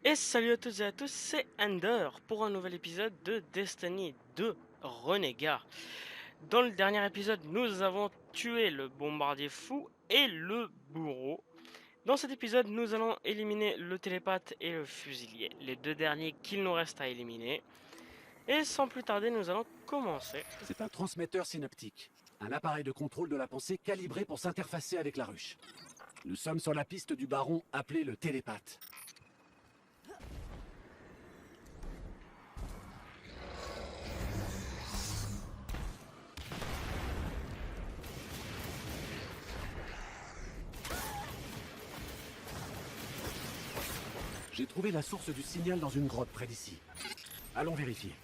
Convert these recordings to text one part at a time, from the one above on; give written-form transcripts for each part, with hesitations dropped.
Et salut à toutes et à tous, c'est Ender pour un nouvel épisode de Destiny 2 Renégat. Dans le dernier épisode, nous avons tué le bombardier fou et le bourreau. Dans cet épisode, nous allons éliminer le télépathe et le fusilier, les deux derniers qu'il nous reste à éliminer. Et sans plus tarder, nous allons commencer. C'est un transmetteur synaptique, un appareil de contrôle de la pensée calibré pour s'interfacer avec la ruche. Nous sommes sur la piste du baron appelé le télépathe. J'ai trouvé la source du signal dans une grotte près d'ici. Allons vérifier.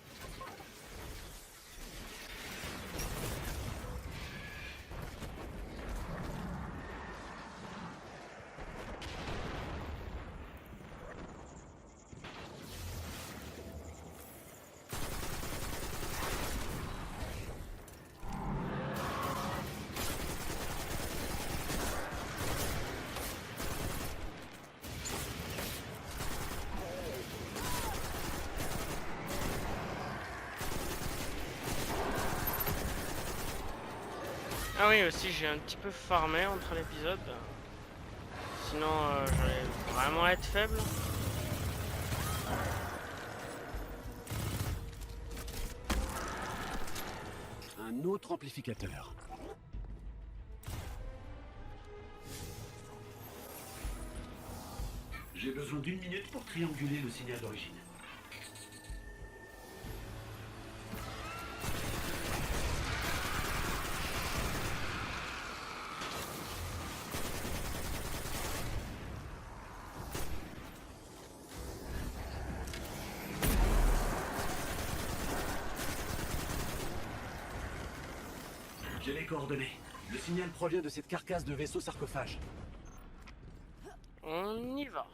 Ah oui, aussi j'ai un petit peu farmé entre l'épisode. Sinon, j'allais vraiment être faible. Un autre amplificateur. J'ai besoin d'une minute pour trianguler le signal d'origine. J'ai les coordonnées. Le signal provient de cette carcasse de vaisseau sarcophage. On y va.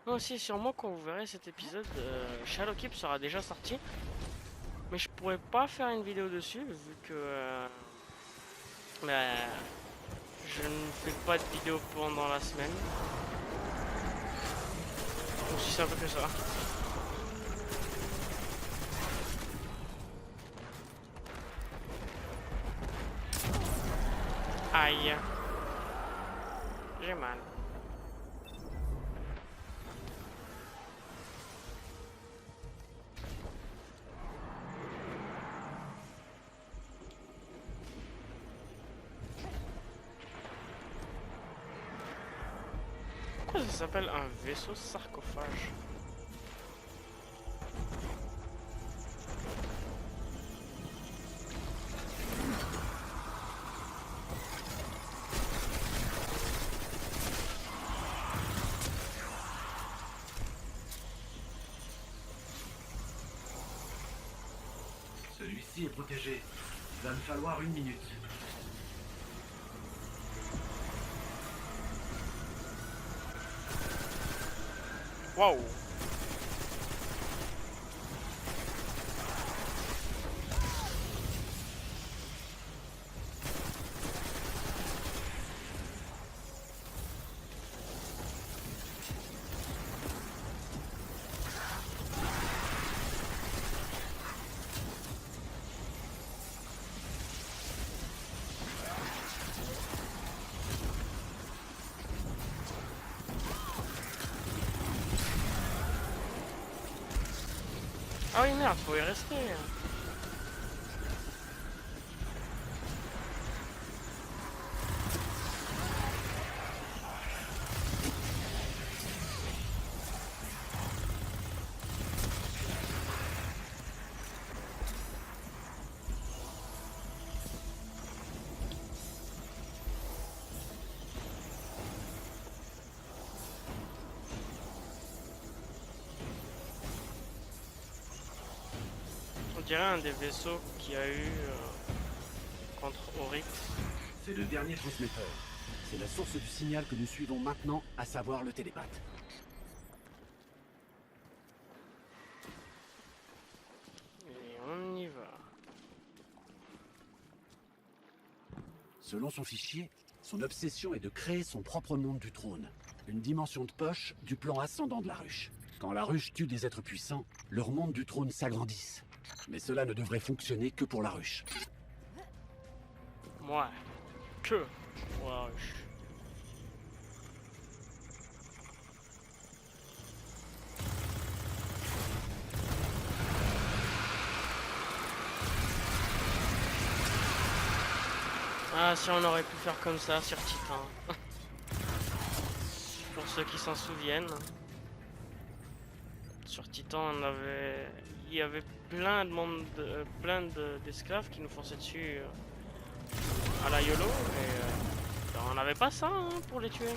Moi aussi, sûrement quand vous verrez cet épisode, Shadowkeep sera déjà sorti. Mais je pourrais pas faire une vidéo dessus vu que bah, je ne fais pas de vidéo pendant la semaine. Donc si c'est un peu que ça. Aïe. J'ai mal. Pourquoi ça s'appelle un vaisseau sarcophage? Celui-ci est protégé. Il va me falloir une minute. Waouh. Ah oui merde, faut y rester. On dirait un des vaisseaux qu'il y a eu contre Oryx. C'est le dernier transmetteur. C'est la source du signal que nous suivons maintenant, à savoir le télépathe. Selon son fichier, son obsession est de créer son propre monde du trône. Une dimension de poche du plan ascendant de la ruche. Quand la ruche tue des êtres puissants, leur monde du trône s'agrandisse. Mais cela ne devrait fonctionner que pour la ruche. Ouais. Que pour la ruche. Ah, si on aurait pu faire comme ça sur Titan. Pour ceux qui s'en souviennent. Sur Titan, il y avait plein d'esclaves qui nous fonçaient dessus à la YOLO. Et on n'avait pas ça hein, pour les tuer.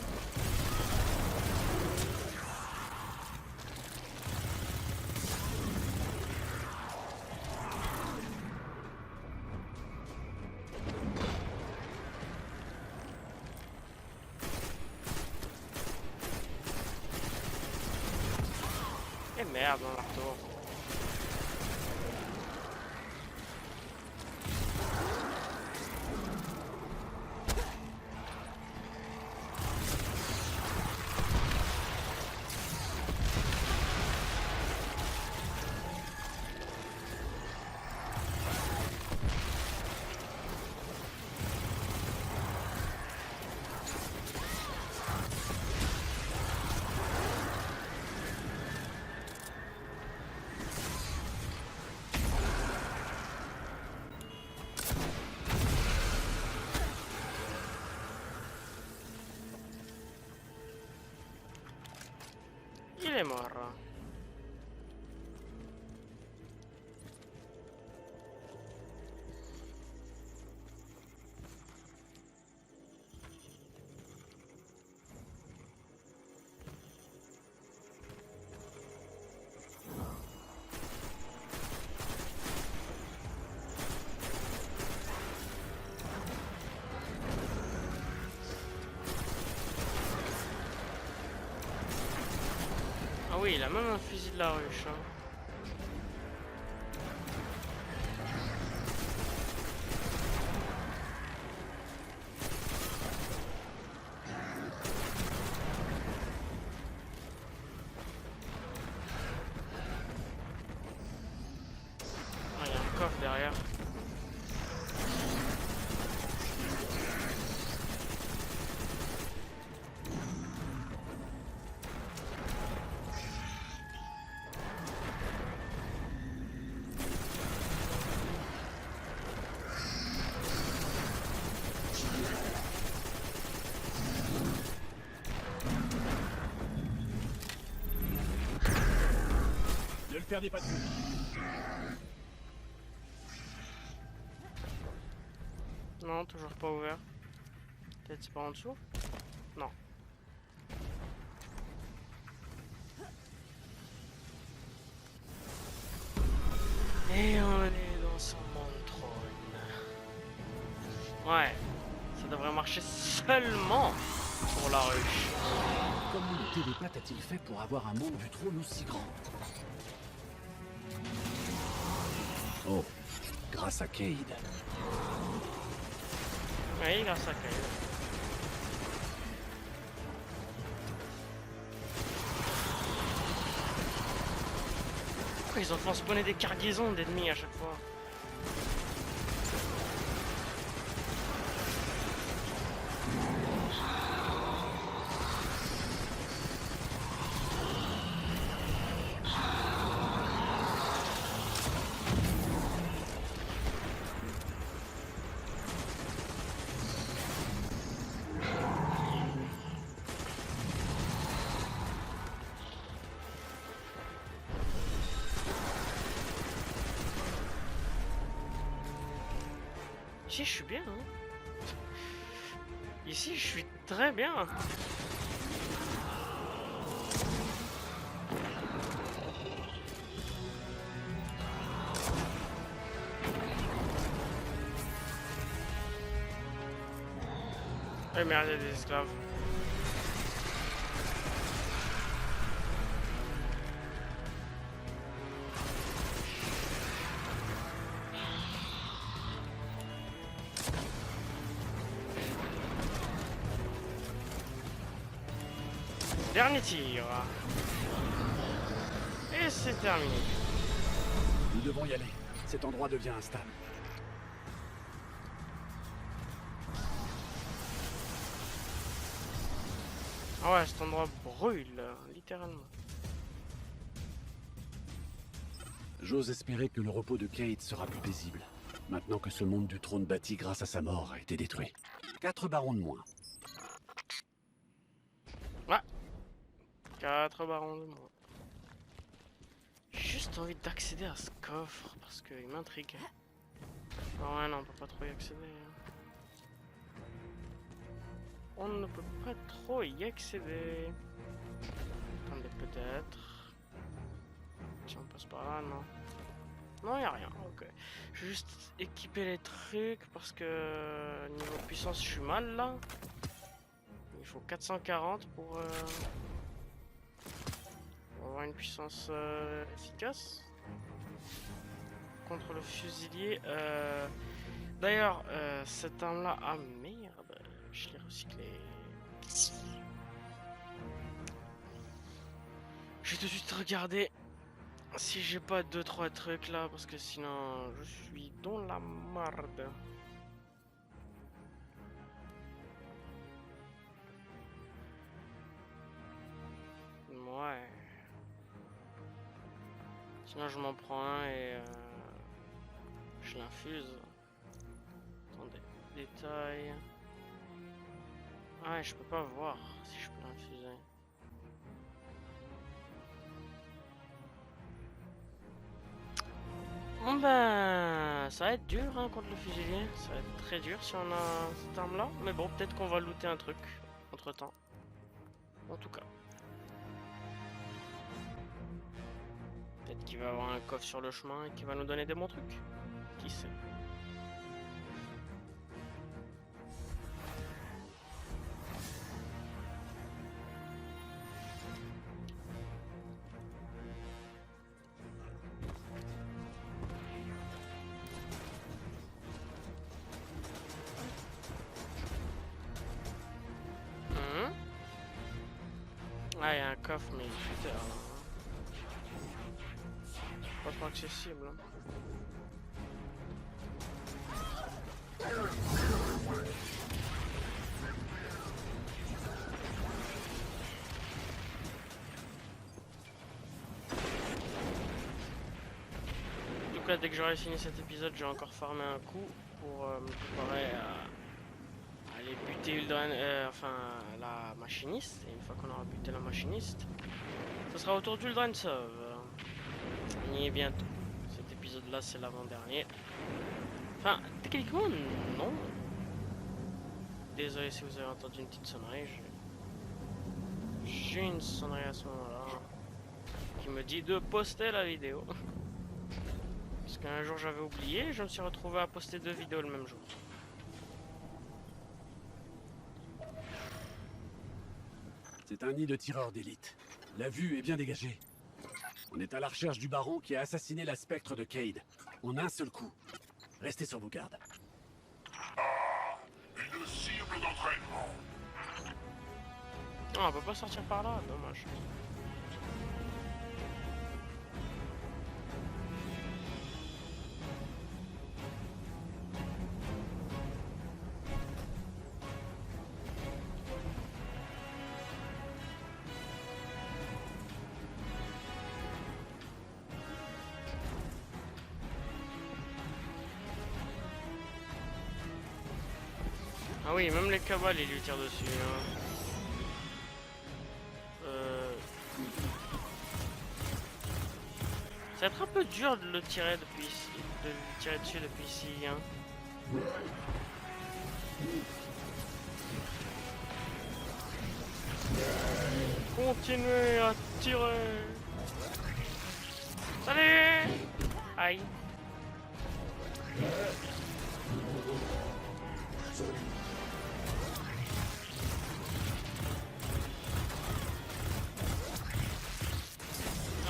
Et merde, un marteau. Il est mort. Ah oui, il a même un fusil de la ruche. Hein. Ah, il y a un coffre derrière. Ne le perdez pas de vue. Non, toujours pas ouvert. Peut-être c'est par en dessous? Non. Et on est dans son monde trône. Ouais, ça devrait marcher seulement pour la ruche. Comment le télépathe a-t-il fait pour avoir un monde du trône aussi grand? Oh, grâce à Cayde. Oui, grâce à Cayde. Pourquoi ils ont fait spawner des cargaisons d'ennemis à chaque fois? Ici, je suis bien. Hein. Ici, je suis très bien. Eh merde, il y a des esclaves. Dernier tir. Et c'est terminé. Nous devons y aller. Cet endroit devient instable. Ah ouais, cet endroit brûle, littéralement. J'ose espérer que le repos de Cayde sera plus paisible, maintenant que ce monde du trône bâti grâce à sa mort a été détruit. 4 barons de moins. Ouais. 4 barons de moins. J'ai juste envie d'accéder à ce coffre parce qu'il m'intrigue. Ah ouais, non, on peut pas trop y accéder. On ne peut pas trop y accéder. Attendez, peut-être. Si on passe par là, non. Non, y a rien, ok. Je vais juste équiper les trucs parce que niveau puissance, je suis mal là. Il faut 440 pour avoir une puissance efficace contre le fusilier. D'ailleurs, cette arme là, ah merde, je l'ai recyclé. Je vais tout de suite regarder si j'ai pas 2-3 trucs là, parce que sinon je suis dans la marde. Ouais. Sinon je m'en prends un et je l'infuse. Attendez, détail. Ouais, je peux pas voir si je peux l'infuser. Bon ben, ça va être dur hein, contre le fusilier. Ça va être très dur si on a cette arme là. Mais bon, peut-être qu'on va looter un truc entre temps. En tout cas. Peut-être qu'il va y avoir un coffre sur le chemin et qu'il va nous donner des bons trucs. Qui sait? Ah, il y a un coffre, mais il est tard. Pas trop accessible. Hein. En tout cas, dès que j'aurai fini cet épisode, j'ai encore farmé un coup pour me préparer à aller buter Uldren, enfin la machiniste. Et une fois qu'on aura buté la machiniste, ce sera au tour d'Uldren Sov. On y est bientôt. Cet épisode-là, c'est l'avant-dernier. Enfin, techniquement, non. Désolé si vous avez entendu une petite sonnerie. J'ai une sonnerie à ce moment-là qui me dit de poster la vidéo. Parce qu'un jour j'avais oublié, je me suis retrouvé à poster 2 vidéos le même jour. C'est un nid de tireurs d'élite. La vue est bien dégagée. On est à la recherche du baron qui a assassiné la spectre de Cayde. En un seul coup. Restez sur vos gardes. Une cible d'entraînement. Ah, on peut pas sortir par là, dommage. Ah oui, même les cabales, ils lui tirent dessus. Hein. Ça va être un peu dur de le tirer depuis ici, de lui tirer dessus depuis ici. Hein. Continuez à tirer. Salut. Aïe.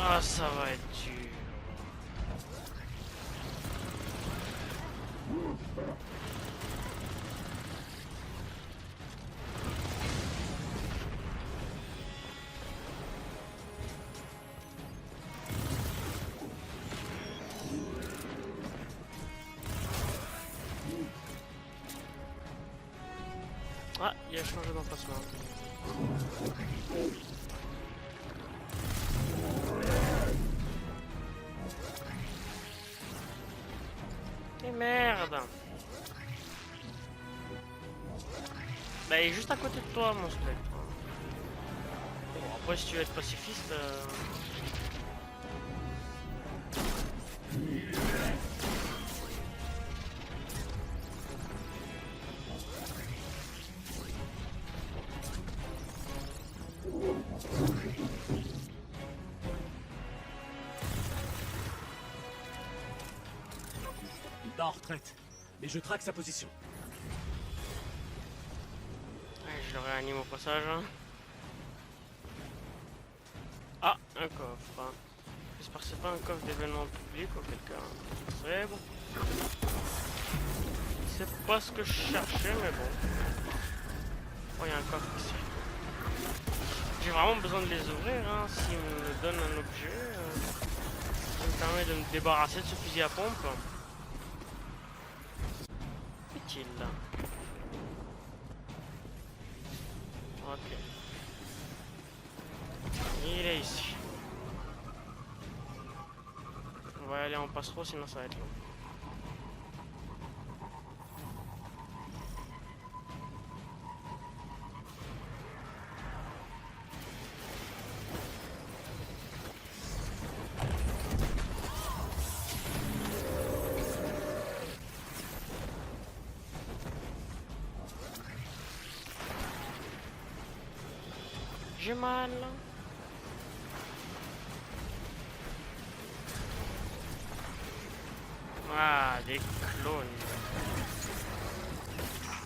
Ah, ça va être dur. Ah, il a changé d'emplacement. Et merde! Bah, il est juste à côté de toi, mon spectre. Bon, après, si tu veux être pacifiste. Il part en retraite, mais je traque sa position. Ouais, je le réanime au passage. Hein. Ah, un coffre. Hein. J'espère que c'est pas un coffre d'événement public ou quelqu'un. C'est bon. C'est pas ce que je cherchais, mais bon. Oh, il y a un coffre ici. J'ai vraiment besoin de les ouvrir. Hein. S'ils me donnent un objet, ça me permet de me débarrasser de ce fusil à pompe. Utile là. Ok. Il est ici. On va aller en passereau, sinon ça va être long. J'ai mal. Ah, des clones.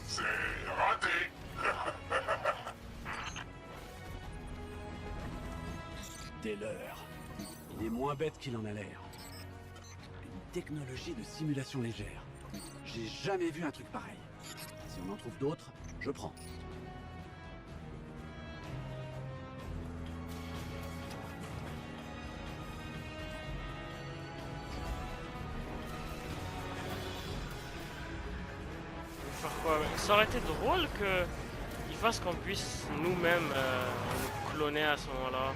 C'est raté. Dès l'heure. Il est moins bête qu'il en a l'air. Une technologie de simulation légère. J'ai jamais vu un truc pareil. Si on en trouve d'autres, je prends. Faire quoi? Ça aurait été drôle que il fasse qu'on puisse nous-mêmes nous cloner à ce moment-là.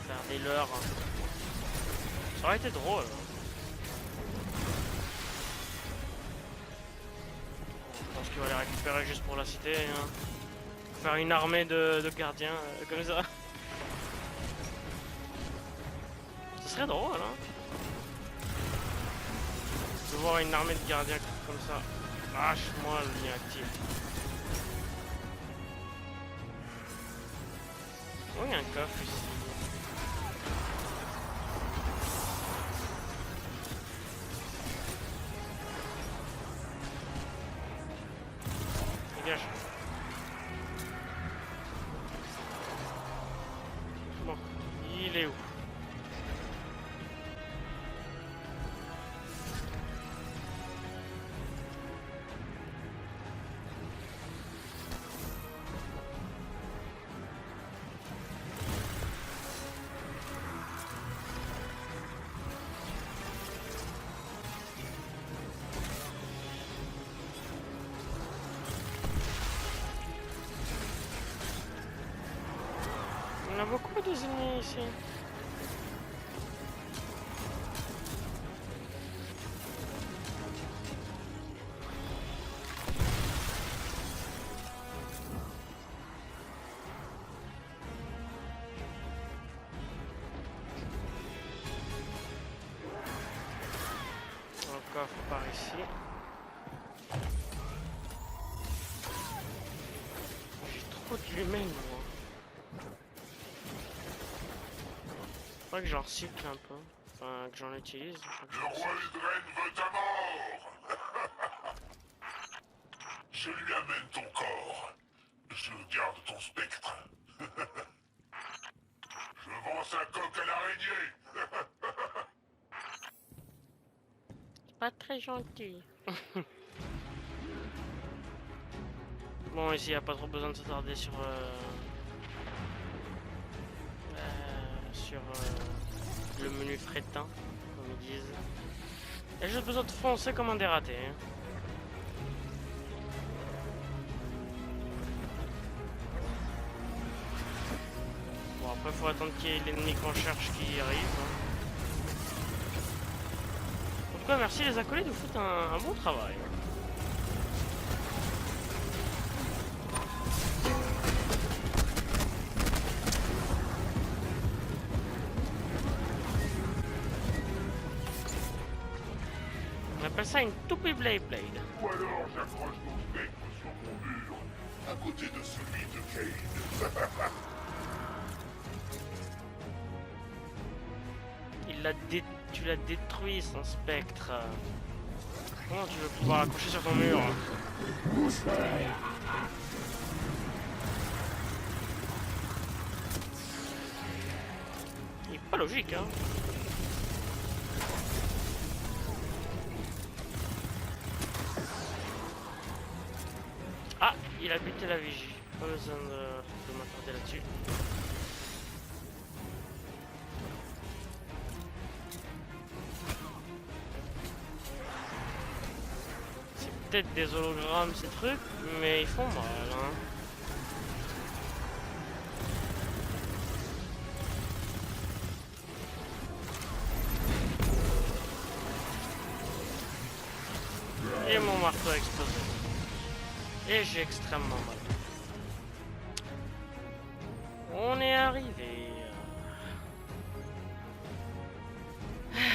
Faire des leurs. Ça aurait été drôle. Je pense qu'il va les récupérer juste pour la cité. Hein. Faire une armée de gardiens comme ça. Ce serait drôle, hein. De voir une armée de gardiens comme ça. Lâche-moi le lien actif. Oh, il y a un coffre ici. Dégage. Bon, il est où? On a beaucoup de ennemis ici. Un coffre par ici. J'ai trop de l'humain, moi. Faudrait que j'en recycle un peu. Enfin, que j'en utilise. Le roi Udren veut ta mort. Je lui amène ton corps. Je garde ton spectre. Je vends sa coque à l'araignée. Pas très gentil. Bon, ici, il n'y a pas trop besoin de s'attarder sur... le menu fretin, comme ils disent. J'ai juste besoin de foncer comme un dératé. Hein. faut attendre qu'il y ait l'ennemi qu'on cherche qui arrive. En tout cas, merci les acolytes, vous faites un bon travail. On appelle ça une toupie Blade. Ou alors j'accroche ton spectre sur mon mur, à côté de celui de Cade. Tu l'as détruit son spectre. Comment tu veux pouvoir l'accrocher sur ton mur? Il est pas logique, hein. Ah, il a buté la vigie. Pas besoin de m'attarder là-dessus. Peut-être des hologrammes ces trucs, mais ils font mal, hein. Et mon marteau a explosé. Et j'ai extrêmement mal. On est arrivé.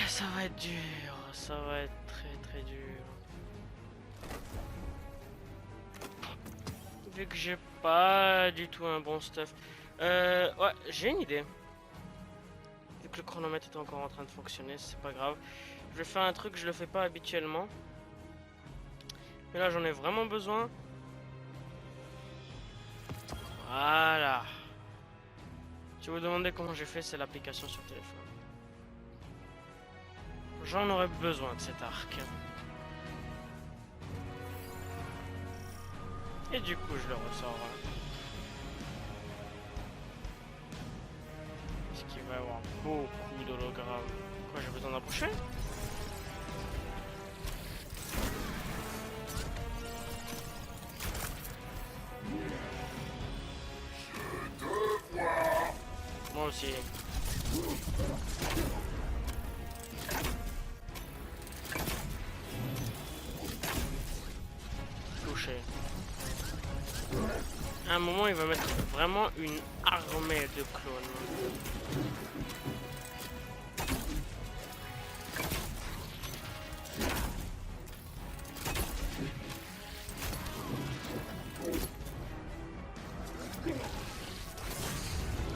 Ça va être dur, ça va être très dur. Vu que j'ai pas du tout un bon stuff. Ouais, j'ai une idée. Vu que le chronomètre est encore en train de fonctionner, c'est pas grave. Je vais faire un truc que je le fais pas habituellement. Mais là j'en ai vraiment besoin. Voilà. Si vous vous demandez comment j'ai fait, c'est l'application sur téléphone. J'en aurais besoin de cet arc. Et du coup, je le ressors. Est-ce qu'il va y avoir beaucoup d'hologrammes? Quoi, j'ai besoin d'approcher? Moi aussi. Touché. À un moment, il va mettre vraiment une armée de clones.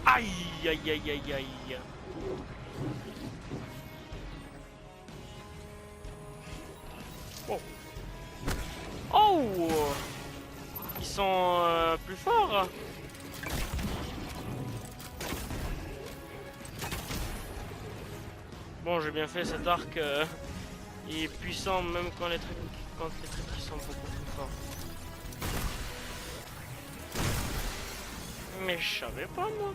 Aïe, aïe, aïe, aïe, aïe. Oh. Oh. Ils sont plus forts. Bon, j'ai bien fait, cet arc il est puissant même quand les trucs qui sont beaucoup plus forts. Mais je savais pas moi.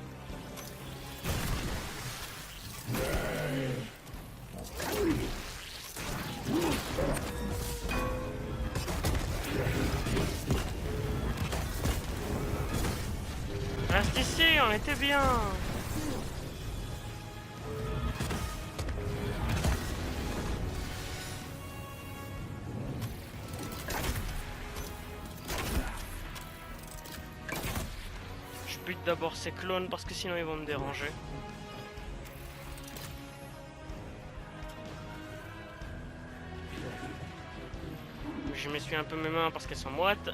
Reste ici, on était bien. Je bute d'abord ces clones parce que sinon ils vont me déranger. Je m'essuie un peu mes mains parce qu'elles sont moites.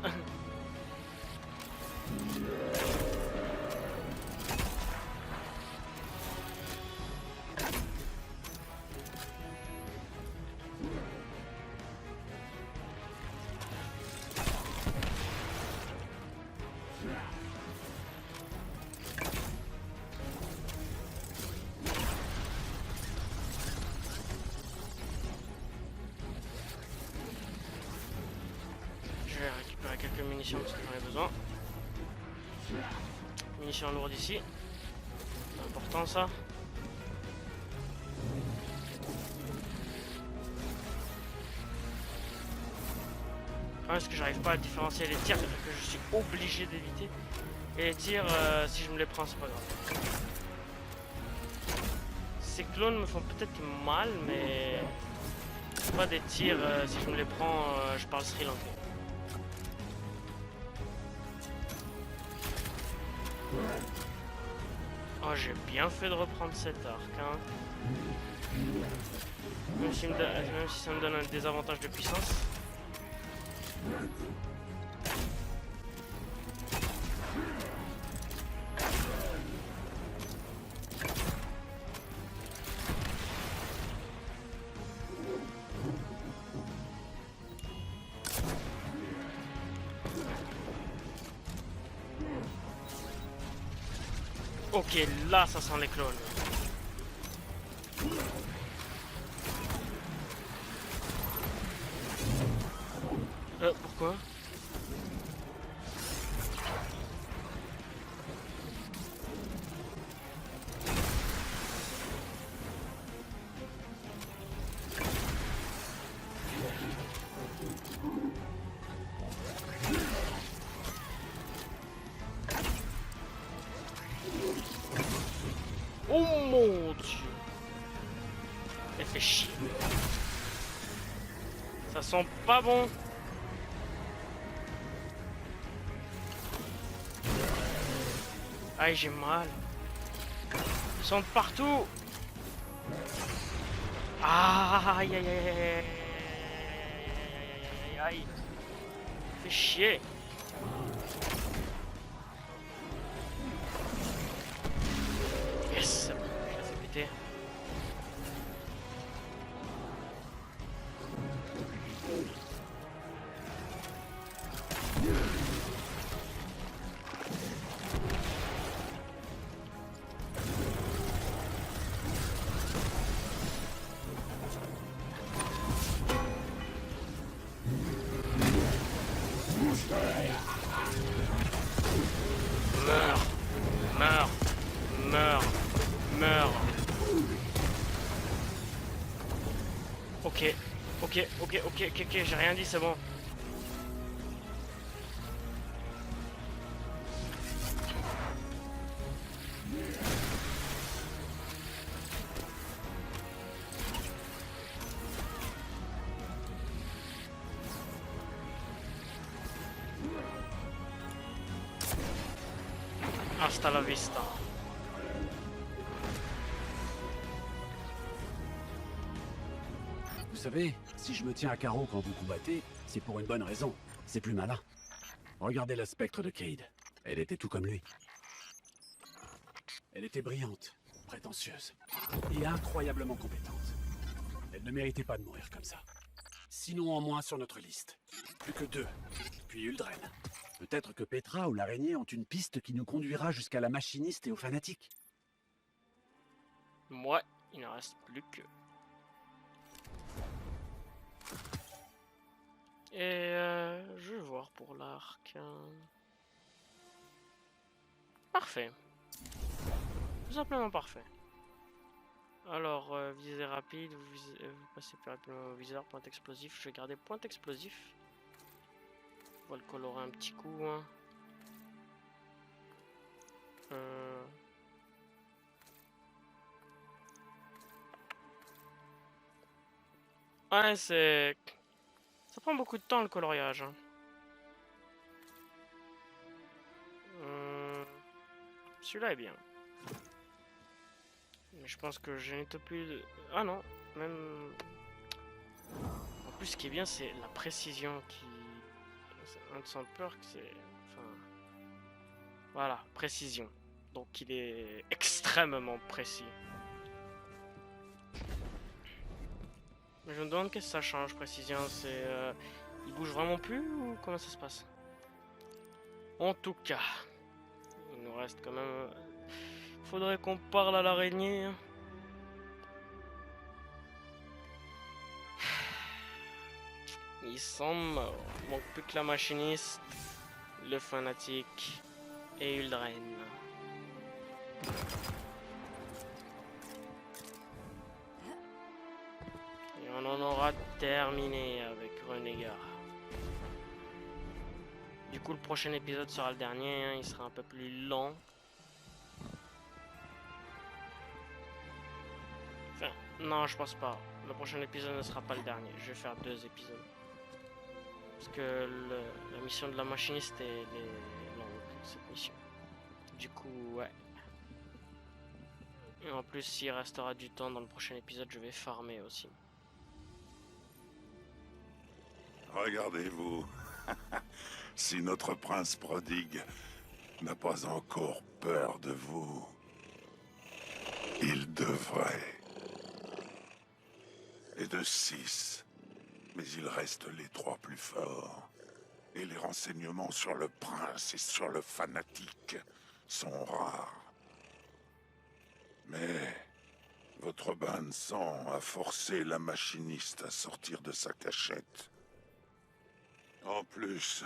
Je vais récupérer quelques munitions parce que j'en ai besoin. Munitions lourdes ici. C'est important ça. Parce que j'arrive pas à différencier les tirs que je suis obligé d'éviter. Et les tirs, si je me les prends, c'est pas grave. ces clones me font peut-être mal, mais c'est pas des tirs, si je me les prends, je parle Sri Lankais. Oh, j'ai bien fait de reprendre cet arc, hein. Même si ça me donne un désavantage de puissance. Ok, là ça sent les clones. Pourquoi? Oh mon dieu! Elle fait chier. Ça sent pas bon. Aïe, j'ai mal. Ils sont de partout. Aïe, aïe, aïe, aïe, aïe, aïe, aïe. Fait chier. Yes, je l'ai fait péter. Meurs, meurs, meurs, meurs. Ok, ok, ok, ok, ok, ok, j'ai rien dit, c'est bon. Hasta la vista. Vous savez, si je me tiens à carreau quand vous combattez, c'est pour une bonne raison. C'est plus malin. Regardez le spectre de Cayde. Elle était tout comme lui. Elle était brillante, prétentieuse et incroyablement compétente. Elle ne méritait pas de mourir comme ça. Sinon en moins sur notre liste. Plus que 2. Puis Uldren. Peut-être que Petra ou l'araignée ont une piste qui nous conduira jusqu'à la machiniste et aux fanatiques. Moi, il ne reste plus que... Et je vais voir pour l'arc. Parfait. Tout simplement parfait. Alors, visée rapide, vous passez plus rapidement au viseur, point explosif. Je vais garder point explosif. On va le colorer un petit coup. Hein. Ouais, c'est... Ça prend beaucoup de temps le coloriage. Hein. Celui-là est bien. Mais je pense que je n'ai plus de... Ah non, même... En plus, ce qui est bien, c'est la précision qui... Un de son perk, c'est... Enfin... Voilà, précision. Donc il est extrêmement précis. Mais je me demande qu'est-ce que ça change, précision. C'est... Il bouge vraiment plus ou comment ça se passe? En tout cas, il nous reste quand même... Faudrait qu'on parle à l'araignée. Ils sont morts. Il manque plus que la machiniste, le fanatique et Uldren. Et on en aura terminé avec Renégat. Du coup, le prochain épisode sera le dernier. Hein, il sera un peu plus lent. Enfin, non, je pense pas. Le prochain épisode ne sera pas le dernier. Je vais faire 2 épisodes. Parce que la mission de la machiniste est longue, cette mission. Du coup, ouais. Et en plus, s'il restera du temps dans le prochain épisode, je vais farmer aussi. Regardez-vous. Si notre prince prodigue n'a pas encore peur de vous, il devrait. Et de 6. Mais il reste les 3 plus forts. Et les renseignements sur le prince et sur le fanatique sont rares. Mais votre bain de sang a forcé la machiniste à sortir de sa cachette. En plus,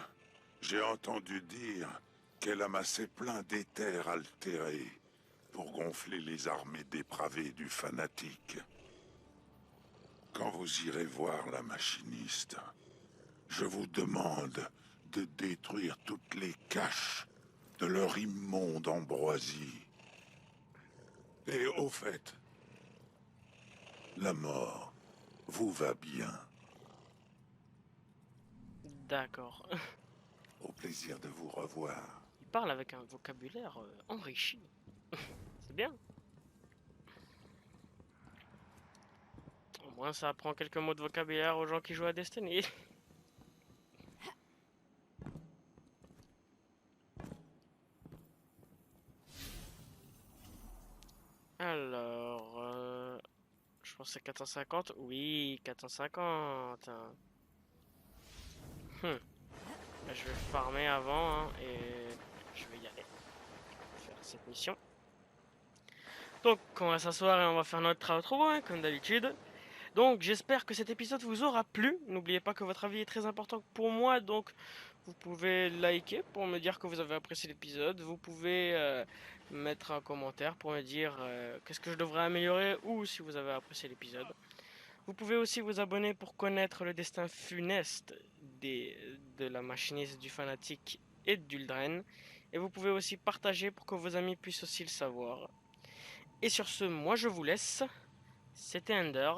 j'ai entendu dire qu'elle amassait plein d'éther altéré pour gonfler les armées dépravées du fanatique. Quand vous irez voir la machiniste, je vous demande de détruire toutes les caches de leur immonde ambroisie. Et au fait, la mort vous va bien. D'accord. Au plaisir de vous revoir. Il parle avec un vocabulaire enrichi. C'est bien. Au moins, ça apprend quelques mots de vocabulaire aux gens qui jouent à Destiny. Alors, je pense que c'est 450. Oui, 450. Bah, je vais farmer avant hein, et je vais y aller faire cette mission. Donc, on va s'asseoir et on va faire notre travail hein, comme d'habitude. Donc, j'espère que cet épisode vous aura plu. N'oubliez pas que votre avis est très important pour moi, donc vous pouvez liker pour me dire que vous avez apprécié l'épisode. Vous pouvez mettre un commentaire pour me dire qu'est-ce que je devrais améliorer ou si vous avez apprécié l'épisode. Vous pouvez aussi vous abonner pour connaître le destin funeste de la machiniste, du fanatique et d'Uldren. Et vous pouvez aussi partager pour que vos amis puissent aussi le savoir. Et sur ce, moi je vous laisse. C'était Ender.